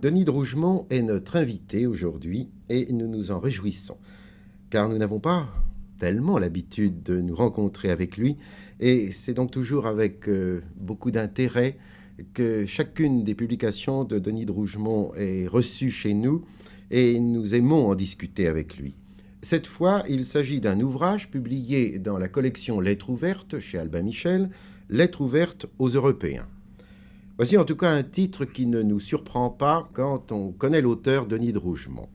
Denis de Rougemont est notre invité aujourd'hui et nous nous en réjouissons, car nous n'avons pas tellement l'habitude de nous rencontrer avec lui, et c'est donc toujours avec beaucoup d'intérêt que chacune des publications de Denis de Rougemont est reçue chez nous, et nous aimons en discuter avec lui. Cette fois, il s'agit d'un ouvrage publié dans la collection Lettres ouvertes chez Albin Michel, Lettres ouvertes aux Européens. Voici en tout cas un titre qui ne nous surprend pas quand on connaît l'auteur Denis de Rougemont.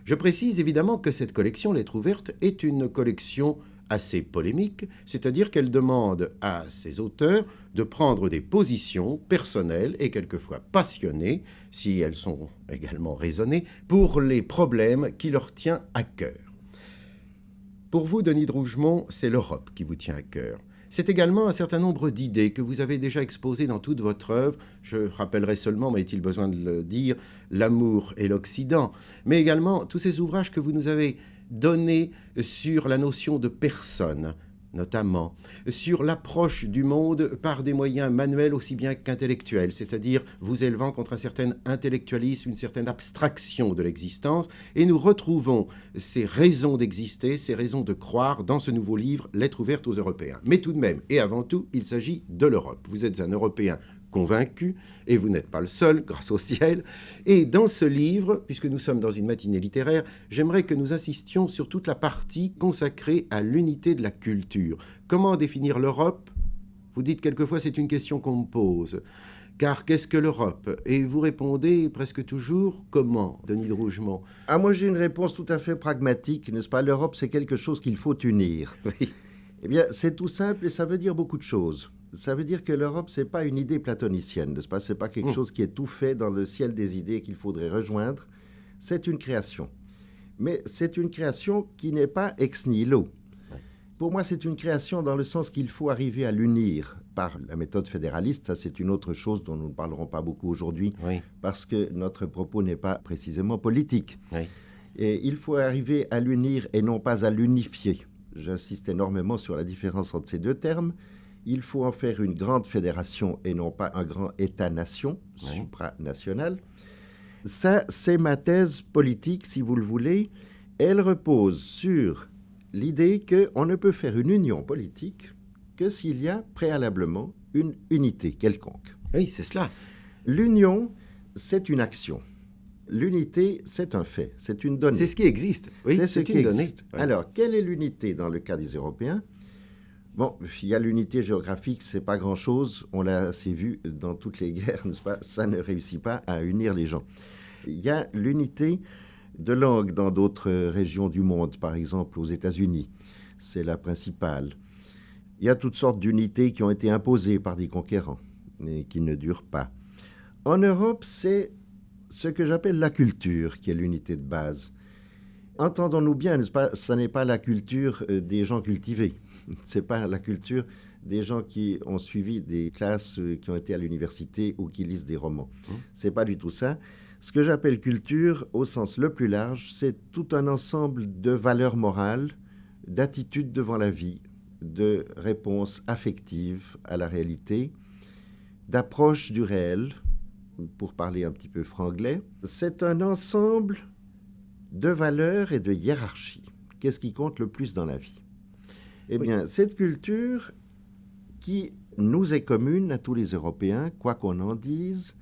Je précise évidemment que cette collection Lettres ouvertes est une collection assez polémique, c'est-à-dire qu'elle demande à ses auteurs de prendre des positions personnelles et quelquefois passionnées, si elles sont également raisonnées, pour les problèmes qui leur tiennent à cœur. Pour vous, Denis de Rougemont, c'est l'Europe qui vous tient à cœur. C'est également un certain nombre d'idées que vous avez déjà exposées dans toute votre œuvre. Je rappellerai seulement, mais est-il besoin de le dire, L'amour et l'Occident, mais également tous ces ouvrages que vous nous avez donnés sur la notion de personne, notamment, sur l'approche du monde par des moyens manuels aussi bien qu'intellectuels, c'est-à-dire vous élevant contre un certain intellectualisme, une certaine abstraction de l'existence, et nous retrouvons ces raisons d'exister, ces raisons de croire dans ce nouveau livre, Lettres ouvertes aux Européens. Mais tout de même, et avant tout, il s'agit de l'Europe. Vous êtes un Européen convaincu, et vous n'êtes pas le seul, grâce au ciel. Et dans ce livre, puisque nous sommes dans une matinée littéraire, j'aimerais que nous insistions sur toute la partie consacrée à l'unité de la culture. Comment définir l'Europe ? Vous dites quelquefois, c'est une question qu'on me pose. Car qu'est-ce que l'Europe ? Et vous répondez presque toujours, comment, Denis de Rougemont ? Moi, j'ai une réponse tout à fait pragmatique, n'est-ce pas ? L'Europe, c'est quelque chose qu'il faut unir. Oui. Eh bien, c'est tout simple et ça veut dire beaucoup de choses. Ça veut dire que l'Europe, ce n'est pas une idée platonicienne, n'est-ce pas ? Ce n'est pas quelque chose qui est tout fait dans le ciel des idées qu'il faudrait rejoindre. C'est une création. Mais c'est une création qui n'est pas ex nihilo. Pour moi, c'est une création dans le sens qu'il faut arriver à l'unir par la méthode fédéraliste. Ça, c'est une autre chose dont nous ne parlerons pas beaucoup aujourd'hui, Oui. parce que notre propos n'est pas précisément politique. Oui. Et il faut arriver à l'unir et non pas à l'unifier. J'insiste énormément sur la différence entre ces deux termes. Il faut en faire une grande fédération et non pas un grand État-nation, supranational. Ça, c'est ma thèse politique, si vous le voulez. Elle repose sur l'idée qu'on ne peut faire une union politique que s'il y a préalablement une unité quelconque. Oui, c'est cela. L'union, c'est une action. L'unité, c'est un fait, c'est une donnée. C'est ce qui existe. Oui, c'est ce qui une donnée. existe. Alors, quelle est l'unité dans le cas des Européens ? Bon, il y a l'unité géographique, c'est pas grand-chose. On l'a assez vu dans toutes les guerres, n'est-ce pas ? Ça ne réussit pas à unir les gens. Il y a l'unité de langue dans d'autres régions du monde, par exemple aux États-Unis. C'est la principale. Il y a toutes sortes d'unités qui ont été imposées par des conquérants et qui ne durent pas. En Europe, c'est ce que j'appelle la culture qui est l'unité de base. Entendons-nous bien, n'est-ce pas ? Ce n'est pas la culture des gens cultivés. Ce n'est pas la culture des gens qui ont suivi des classes, qui ont été à l'université ou qui lisent des romans. Ce n'est pas du tout ça. Ce que j'appelle culture, au sens le plus large, c'est tout un ensemble de valeurs morales, d'attitudes devant la vie, de réponses affectives à la réalité, d'approche du réel, pour parler un petit peu franglais. C'est un ensemble de valeurs et de hiérarchie. Qu'est-ce qui compte le plus dans la vie ? Eh bien, cette culture qui nous est commune à tous les Européens, quoi qu'on en dise,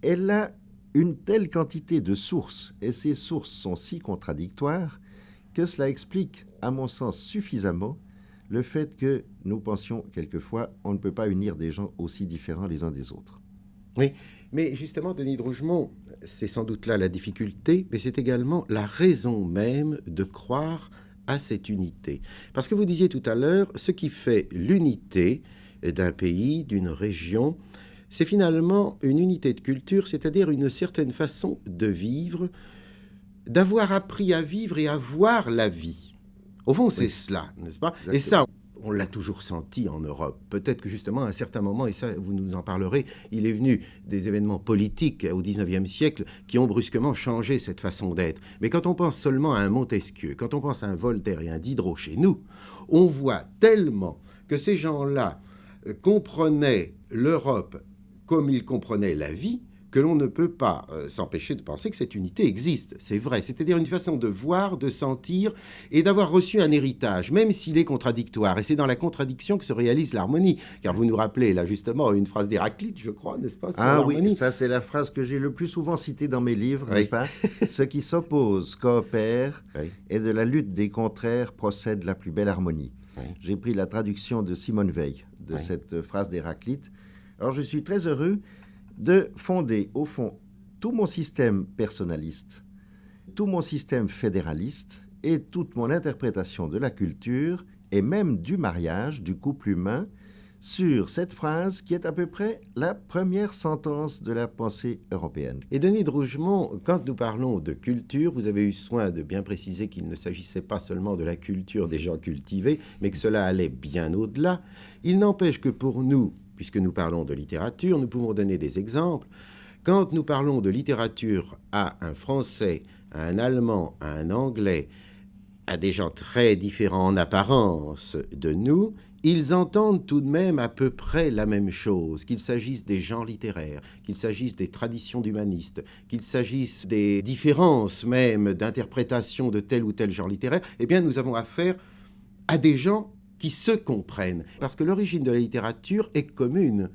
elle a une telle quantité de sources, et ces sources sont si contradictoires, que cela explique, à mon sens, suffisamment le fait que nous pensions quelquefois on ne peut pas unir des gens aussi différents les uns des autres. Oui, mais justement, Denis de Rougemont, c'est sans doute là la difficulté, mais c'est également la raison même de croire à cette unité. Parce que vous disiez tout à l'heure, ce qui fait l'unité d'un pays, d'une région, c'est finalement une unité de culture, c'est-à-dire une certaine façon de vivre, d'avoir appris à vivre et à voir la vie. Au fond, c'est cela, n'est-ce pas ? Exactement. Et ça, on l'a toujours senti en Europe. Peut-être que justement, à un certain moment, et ça, vous nous en parlerez, il est venu des événements politiques au XIXe siècle qui ont brusquement changé cette façon d'être. Mais quand on pense seulement à un Montesquieu, quand on pense à un Voltaire et un Diderot chez nous, on voit tellement que ces gens-là comprenaient l'Europe comme ils comprenaient la vie, que l'on ne peut pas s'empêcher de penser que cette unité existe. C'est vrai, c'est-à-dire une façon de voir, de sentir et d'avoir reçu un héritage, même s'il est contradictoire. Et c'est dans la contradiction que se réalise l'harmonie. Car vous nous rappelez là justement une phrase d'Héraclite, je crois, n'est-ce pas, sur l'harmonie. Oui, ça c'est la phrase que j'ai le plus souvent citée dans mes livres, oui. n'est-ce pas? Ce qui s'oppose coopère, oui. et de la lutte des contraires procède la plus belle harmonie. Oui. J'ai pris la traduction de Simone Veil de oui. cette phrase d'Héraclite. Alors je suis très heureux de fonder, au fond, tout mon système personnaliste, tout mon système fédéraliste et toute mon interprétation de la culture et même du mariage, du couple humain, sur cette phrase qui est à peu près la première sentence de la pensée européenne. Et Denis de Rougemont, quand nous parlons de culture, vous avez eu soin de bien préciser qu'il ne s'agissait pas seulement de la culture des gens cultivés, mais que cela allait bien au-delà. Il n'empêche que pour nous, puisque nous parlons de littérature, nous pouvons donner des exemples. Quand nous parlons de littérature à un Français, à un Allemand, à un Anglais, à des gens très différents en apparence de nous, ils entendent tout de même à peu près la même chose, qu'il s'agisse des genres littéraires, qu'il s'agisse des traditions d'humanistes, qu'il s'agisse des différences même d'interprétation de tel ou tel genre littéraire, eh bien nous avons affaire à des gens qui se comprennent. Parce que l'origine de la littérature est commune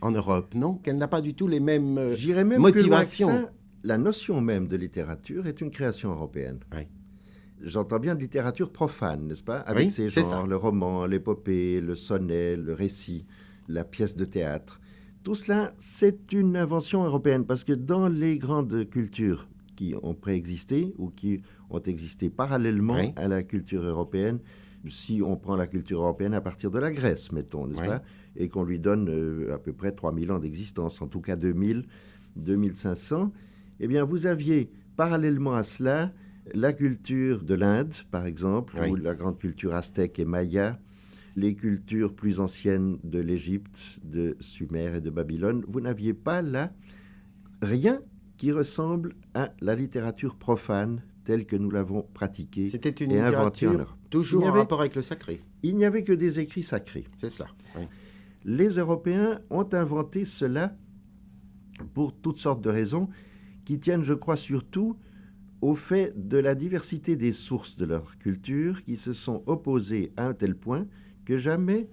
en Europe, non? Qu'elle n'a pas du tout les mêmes motivations. J'irais même plus loin que ça. La notion même de littérature est une création européenne. Oui. J'entends bien de littérature profane, n'est-ce pas? Avec ses genres, le roman, l'épopée, le sonnet, le récit, la pièce de théâtre. Tout cela, c'est une invention européenne, parce que dans les grandes cultures qui ont préexisté ou qui ont existé parallèlement à la culture européenne, si on prend la culture européenne à partir de la Grèce, mettons, n'est-ce pas? Et qu'on lui donne à peu près 3000 ans d'existence, en tout cas 2000, 2500, eh bien, vous aviez parallèlement à cela la culture de l'Inde, par exemple, ou la grande culture aztèque et maya, les cultures plus anciennes de l'Égypte, de Sumer et de Babylone. Vous n'aviez pas là rien qui ressemble à la littérature profane telle que nous l'avons pratiquée et inventée en Europe. Toujours en rapport avec le sacré. Il n'y avait que des écrits sacrés. C'est cela. Oui. Les Européens ont inventé cela pour toutes sortes de raisons qui tiennent, je crois, surtout au fait de la diversité des sources de leur culture qui se sont opposées à un tel point que jamais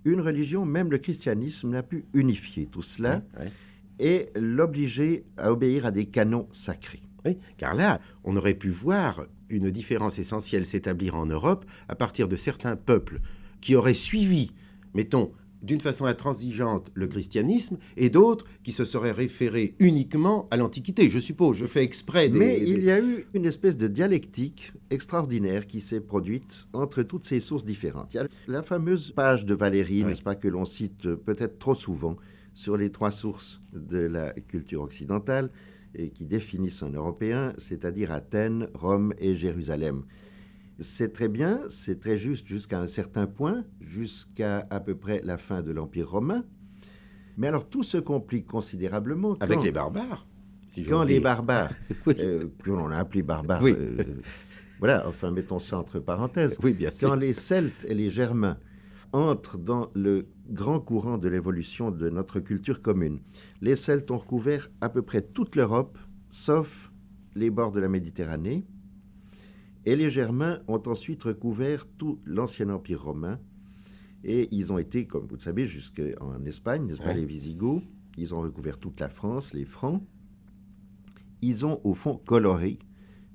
une religion, même le christianisme, n'a pu unifier tout cela et l'obliger à obéir à des canons sacrés. Oui, car là, on aurait pu voir une différence essentielle s'établir en Europe à partir de certains peuples qui auraient suivi, mettons, d'une façon intransigeante le christianisme, et d'autres qui se seraient référés uniquement à l'Antiquité, je suppose. Je fais exprès Mais il y a eu une espèce de dialectique extraordinaire qui s'est produite entre toutes ces sources différentes. Il y a la fameuse page de Valérie, n'est-ce pas, que l'on cite peut-être trop souvent sur les 3 sources de la culture occidentale et qui définissent un Européen, c'est-à-dire Athènes, Rome et Jérusalem. C'est très bien, c'est très juste jusqu'à un certain point, jusqu'à à peu près la fin de l'Empire romain. Mais alors tout se complique considérablement avec les barbares. Quand les barbares, que l'on a appelés barbares, voilà, enfin mettons ça entre parenthèses. Oui, bien sûr. Quand les Celtes et les Germains entrent dans le grand courant de l'évolution de notre culture commune, les Celtes ont recouvert à peu près toute l'Europe, sauf les bords de la Méditerranée. Et les Germains ont ensuite recouvert tout l'ancien empire romain. Et ils ont été, comme vous le savez, jusqu'en Espagne, n'est-ce pas, les Visigoths. Ils ont recouvert toute la France, les Francs. Ils ont, au fond, coloré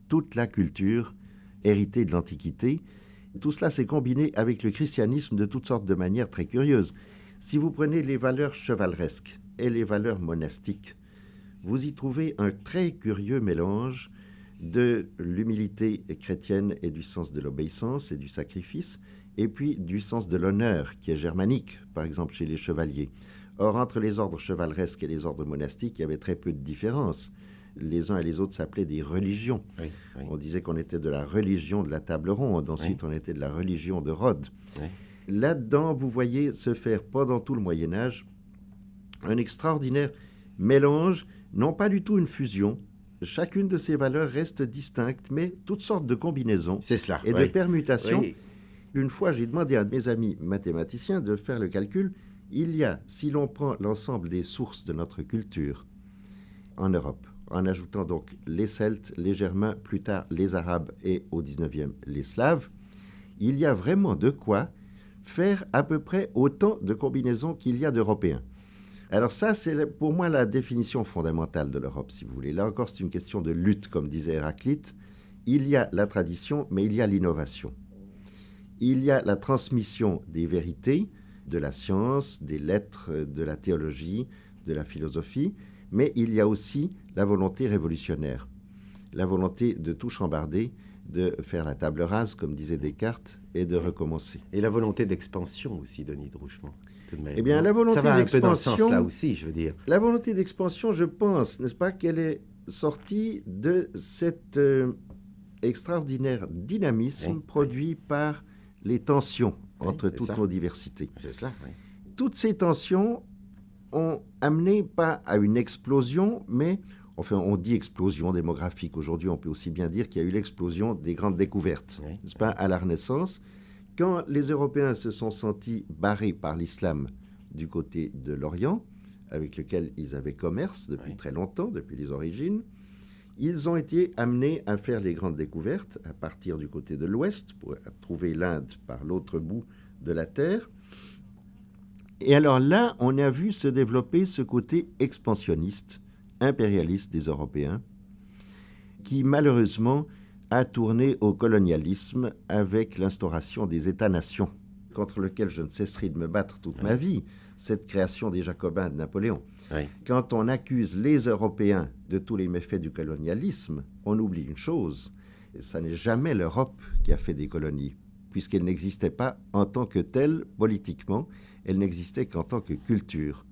toute la culture héritée de l'Antiquité. Tout cela s'est combiné avec le christianisme de toutes sortes de manières très curieuses. Si vous prenez les valeurs chevaleresques et les valeurs monastiques, vous y trouvez un très curieux mélange de l'humilité chrétienne et du sens de l'obéissance et du sacrifice, et puis du sens de l'honneur qui est germanique, par exemple chez les chevaliers. Or, entre les ordres chevaleresques et les ordres monastiques, il y avait très peu de différence. Les uns et les autres s'appelaient des religions. On disait qu'on était de la religion de la table ronde, ensuite on était de la religion de Rhodes. Là-dedans, vous voyez se faire pendant tout le Moyen-Âge un extraordinaire mélange, non pas du tout une fusion. Chacune de ces valeurs reste distincte, mais toutes sortes de combinaisons et de permutations. Une fois, j'ai demandé à mes amis mathématiciens de faire le calcul. Il y a, si l'on prend l'ensemble des sources de notre culture en Europe, en ajoutant donc les Celtes, les Germains, plus tard les Arabes et au 19e les Slaves, il y a vraiment de quoi faire à peu près autant de combinaisons qu'il y a d'Européens. Alors ça, c'est pour moi la définition fondamentale de l'Europe, si vous voulez. Là encore, c'est une question de lutte, comme disait Héraclite. Il y a la tradition, mais il y a l'innovation. Il y a la transmission des vérités, de la science, des lettres, de la théologie, de la philosophie, mais il y a aussi la volonté révolutionnaire, la volonté de tout chambarder, de faire la table rase, comme disait Descartes, et de recommencer. Et la volonté d'expansion aussi, Denis de Rougemont, tout de même. Eh bien, la volonté ça va un peu dans ce d'expansion, sens-là aussi, je veux dire. La volonté d'expansion, je pense, n'est-ce pas, qu'elle est sortie de cet extraordinaire dynamisme produit par les tensions entre toutes nos diversités. C'est cela, oui. Toutes ces tensions ont amené pas à une explosion, mais enfin, on dit explosion démographique. Aujourd'hui, on peut aussi bien dire qu'il y a eu l'explosion des grandes découvertes, n'est-ce pas, à la Renaissance. Quand les Européens se sont sentis barrés par l'islam du côté de l'Orient, avec lequel ils avaient commerce depuis très longtemps, depuis les origines, ils ont été amenés à faire les grandes découvertes à partir du côté de l'Ouest pour trouver l'Inde par l'autre bout de la Terre. Et alors là, on a vu se développer ce côté expansionniste, impérialiste des Européens, qui malheureusement a tourné au colonialisme avec l'instauration des États-nations, contre lequel je ne cesserai de me battre toute ma vie, cette création des Jacobins de Napoléon. Oui. Quand on accuse les Européens de tous les méfaits du colonialisme, on oublie une chose, ça n'est jamais l'Europe qui a fait des colonies, puisqu'elle n'existait pas en tant que telle politiquement, elle n'existait qu'en tant que culture.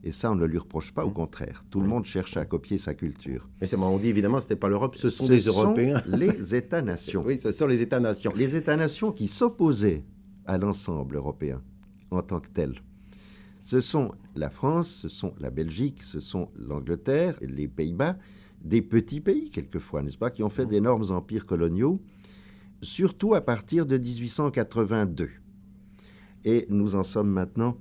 Et ça, on ne lui reproche pas, au contraire. Tout le monde cherche à copier sa culture. Mais c'est on dit évidemment, ce n'est pas l'Europe, ce sont des Européens. Les États-nations. Oui, ce sont les États-nations. Les États-nations qui s'opposaient à l'ensemble européen en tant que tel. Ce sont la France, ce sont la Belgique, ce sont l'Angleterre, les Pays-Bas, des petits pays quelquefois, n'est-ce pas, qui ont fait d'énormes empires coloniaux, surtout à partir de 1882. Et nous en sommes maintenant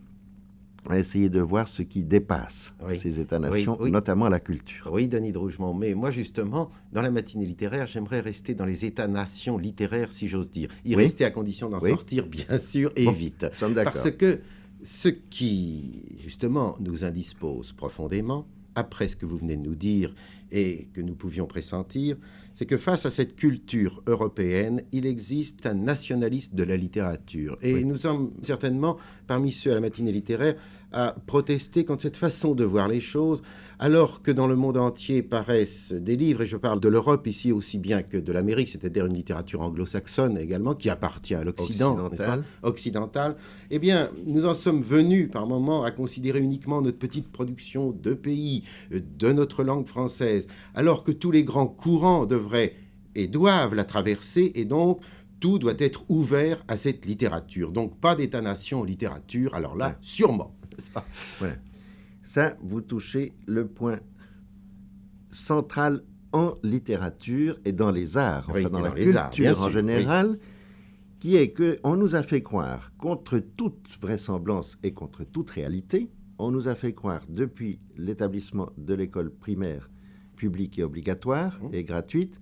à essayer de voir ce qui dépasse ces États-nations, notamment la culture. Oui, Denis de Rougemont, mais moi justement, dans la matinée littéraire, j'aimerais rester dans les États-nations littéraires, si j'ose dire. Y rester à condition d'en sortir, bien sûr, et vite. Nous sommes d'accord. Parce que ce qui, justement, nous indispose profondément, après ce que vous venez de nous dire et que nous pouvions pressentir, c'est que face à cette culture européenne, il existe un nationaliste de la littérature. Et nous sommes certainement parmi ceux à la matinée littéraire à protester contre cette façon de voir les choses, alors que dans le monde entier paraissent des livres, et je parle de l'Europe ici aussi bien que de l'Amérique, c'est-à-dire une littérature anglo-saxonne également, qui appartient à l'Occident, occidental, eh bien, nous en sommes venus par moments à considérer uniquement notre petite production de pays, de notre langue française, alors que tous les grands courants devraient et doivent la traverser, et donc tout doit être ouvert à cette littérature. Donc pas d'État-nation en littérature, alors là, sûrement, n'est-ce pas ? Voilà. Ça, vous touchez le point central en littérature et dans les arts, enfin dans la culture en général, qui est qu'on nous a fait croire, contre toute vraisemblance et contre toute réalité, on nous a fait croire depuis l'établissement de l'école primaire publique et obligatoire et gratuite,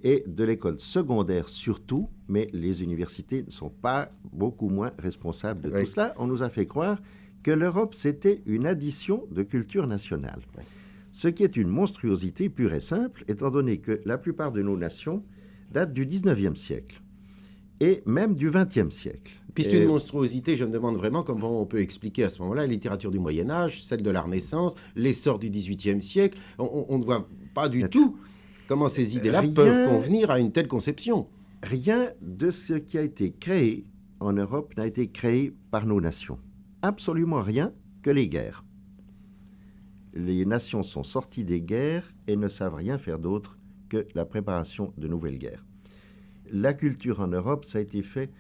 et de l'école secondaire surtout, mais les universités ne sont pas beaucoup moins responsables de tout cela. On nous a fait croire que l'Europe, c'était une addition de culture nationale. Ce qui est une monstruosité pure et simple, étant donné que la plupart de nos nations datent du 19e siècle, et même du 20e siècle. Puis c'est une monstruosité, je me demande vraiment comment on peut expliquer à ce moment-là la littérature du Moyen-Âge, celle de la Renaissance, l'essor du XVIIIe siècle. On ne voit pas du tout comment ces idées-là peuvent convenir à une telle conception. Rien de ce qui a été créé en Europe n'a été créé par nos nations. Absolument rien que les guerres. Les nations sont sorties des guerres et ne savent rien faire d'autre que la préparation de nouvelles guerres. La culture en Europe, ça a été fait,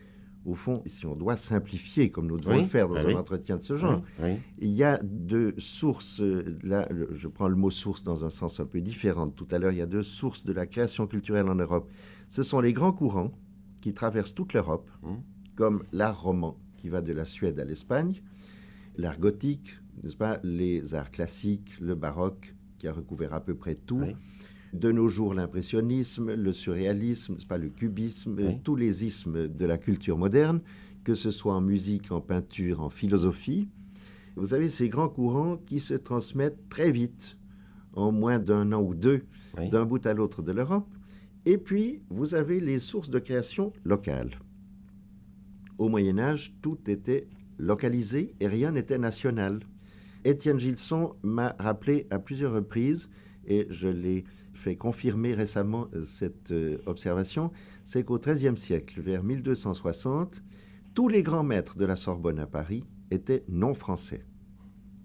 au fond, si on doit simplifier, comme nous devons le faire dans un entretien de ce genre, il y a deux sources, là, je prends le mot source dans un sens un peu différent de tout à l'heure, il y a deux sources de la création culturelle en Europe. Ce sont les grands courants qui traversent toute l'Europe, comme l'art roman qui va de la Suède à l'Espagne, l'art gothique, n'est-ce pas, les arts classiques, le baroque, qui a recouvert à peu près tout. Oui. De nos jours, l'impressionnisme, le surréalisme, c'est pas le cubisme, Oui. tous les ismes de la culture moderne, que ce soit en musique, en peinture, en philosophie. Vous avez ces grands courants qui se transmettent très vite, en moins d'un an ou deux, Oui. d'un bout à l'autre de l'Europe. Et puis, vous avez les sources de création locales. Au Moyen-Âge, tout était localisé et rien n'était national. Étienne Gilson m'a rappelé à plusieurs reprises, et je l'ai fait confirmer récemment cette observation, c'est qu'au XIIIe siècle, vers 1260, tous les grands maîtres de la Sorbonne à Paris étaient non français.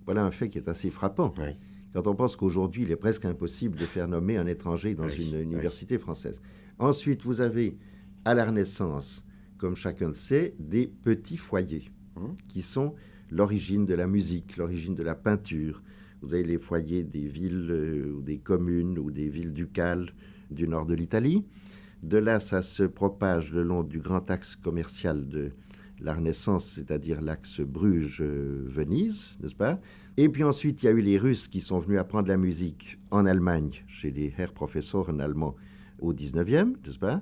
Voilà un fait qui est assez frappant. Oui. Quand on pense qu'aujourd'hui, il est presque impossible de faire nommer un étranger dans Oui, une université française. Ensuite, vous avez, à la Renaissance, comme chacun le sait, des petits foyers qui sont l'origine de la musique, l'origine de la peinture. Vous avez les foyers des villes ou des communes ou des villes ducales du nord de l'Italie. De là, ça se propage le long du grand axe commercial de la Renaissance, c'est-à-dire l'axe Bruges-Venise, n'est-ce pas? Et puis ensuite, il y a eu les Russes qui sont venus apprendre la musique en Allemagne, chez les Herr Professoren allemands au 19e, n'est-ce pas?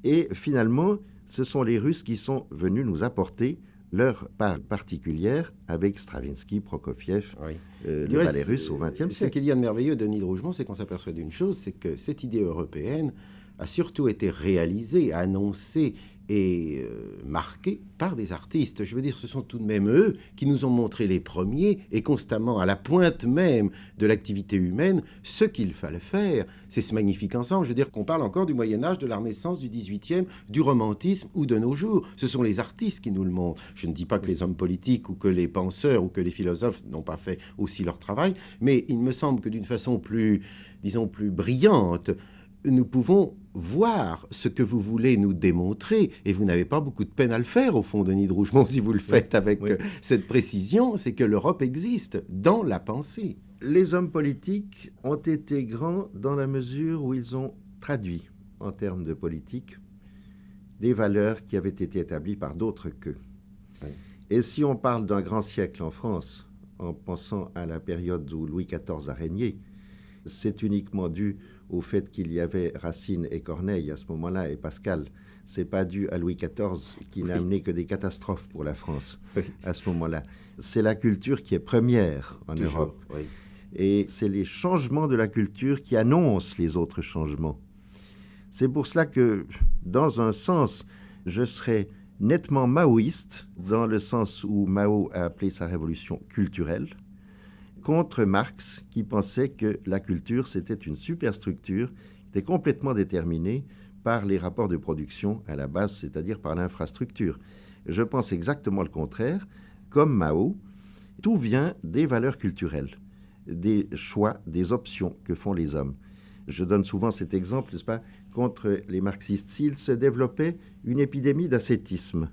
Et finalement, ce sont les Russes qui sont venus nous apporter leur part particulière avec Stravinsky, Prokofiev, Oui. le Du reste, ballet russe au XXe Ce siècle. qu'il y a de merveilleux, Denis de Rougemont, c'est qu'on s'aperçoit d'une chose, c'est que cette idée européenne a surtout été réalisée, annoncée et marquée par des artistes. Je veux dire, ce sont tout de même eux qui nous ont montré les premiers et constamment à la pointe même de l'activité humaine ce qu'il fallait faire. C'est ce magnifique ensemble. Je veux dire qu'on parle encore du Moyen-Âge, de la Renaissance, du XVIIIe, du romantisme ou de nos jours. Ce sont les artistes qui nous le montrent. Je ne dis pas que les hommes politiques ou que les penseurs ou que les philosophes n'ont pas fait aussi leur travail, mais il me semble que d'une façon plus, disons, plus brillante, nous pouvons voir ce que vous voulez nous démontrer, et vous n'avez pas beaucoup de peine à le faire, au fond, Denis de Rougemont, si vous le faites avec cette précision, c'est que l'Europe existe dans la pensée. Les hommes politiques ont été grands dans la mesure où ils ont traduit, en termes de politique, des valeurs qui avaient été établies par d'autres qu'eux. Oui. Et si on parle d'un grand siècle en France, en pensant à la période où Louis XIV a régné, c'est uniquement dû au fait qu'il y avait Racine et Corneille à ce moment-là, et Pascal. C'est pas dû à Louis XIV qui n'a amené que des catastrophes pour la France à ce moment-là. C'est la culture qui est première en Toujours, Europe. oui. Et c'est les changements de la culture qui annoncent les autres changements. C'est pour cela que, dans un sens, je serais nettement maoïste, dans le sens où Mao a appelé sa révolution culturelle, contre Marx, qui pensait que la culture, c'était une superstructure, qui était complètement déterminée par les rapports de production à la base, c'est-à-dire par l'infrastructure. Je pense exactement le contraire. Comme Mao, tout vient des valeurs culturelles, des choix, des options que font les hommes. Je donne souvent cet exemple, n'est-ce pas, contre les marxistes. S'il se développait une épidémie d'ascétisme,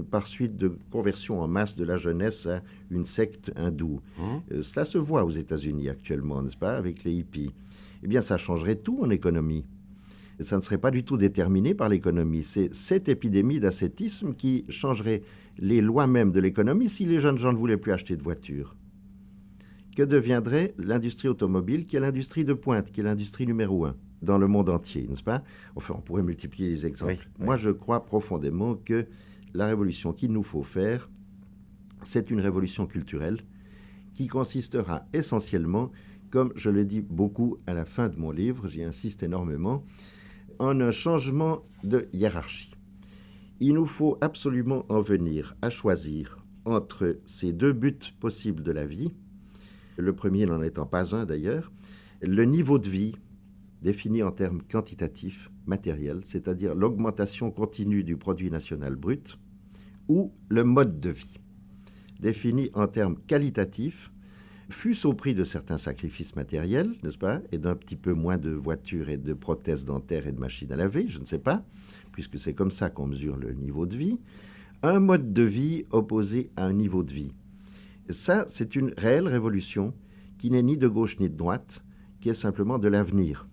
par suite de conversion en masse de la jeunesse à une secte hindoue. Cela se voit aux États-Unis actuellement, n'est-ce pas, avec les hippies. Eh bien, ça changerait tout en économie. Ça ne serait pas du tout déterminé par l'économie. C'est cette épidémie d'ascétisme qui changerait les lois même de l'économie si les jeunes gens ne voulaient plus acheter de voitures. Que deviendrait l'industrie automobile, qui est l'industrie de pointe, qui est l'industrie numéro 1 dans le monde entier, n'est-ce pas? Enfin, on pourrait multiplier les exemples. Oui. Moi, je crois profondément que la révolution qu'il nous faut faire, c'est une révolution culturelle qui consistera essentiellement, comme je le dis beaucoup à la fin de mon livre, j'y insiste énormément, en un changement de hiérarchie. Il nous faut absolument en venir à choisir entre ces deux buts possibles de la vie, le premier n'en étant pas un d'ailleurs, le niveau de vie défini en termes quantitatifs, matériels, c'est-à-dire l'augmentation continue du produit national brut, ou le mode de vie, défini en termes qualitatifs, fût-ce au prix de certains sacrifices matériels, n'est-ce pas, et d'un petit peu moins de voitures et de prothèses dentaires et de machines à laver, je ne sais pas, puisque c'est comme ça qu'on mesure le niveau de vie, un mode de vie opposé à un niveau de vie. Ça, c'est une réelle révolution qui n'est ni de gauche ni de droite, qui est simplement de l'avenir.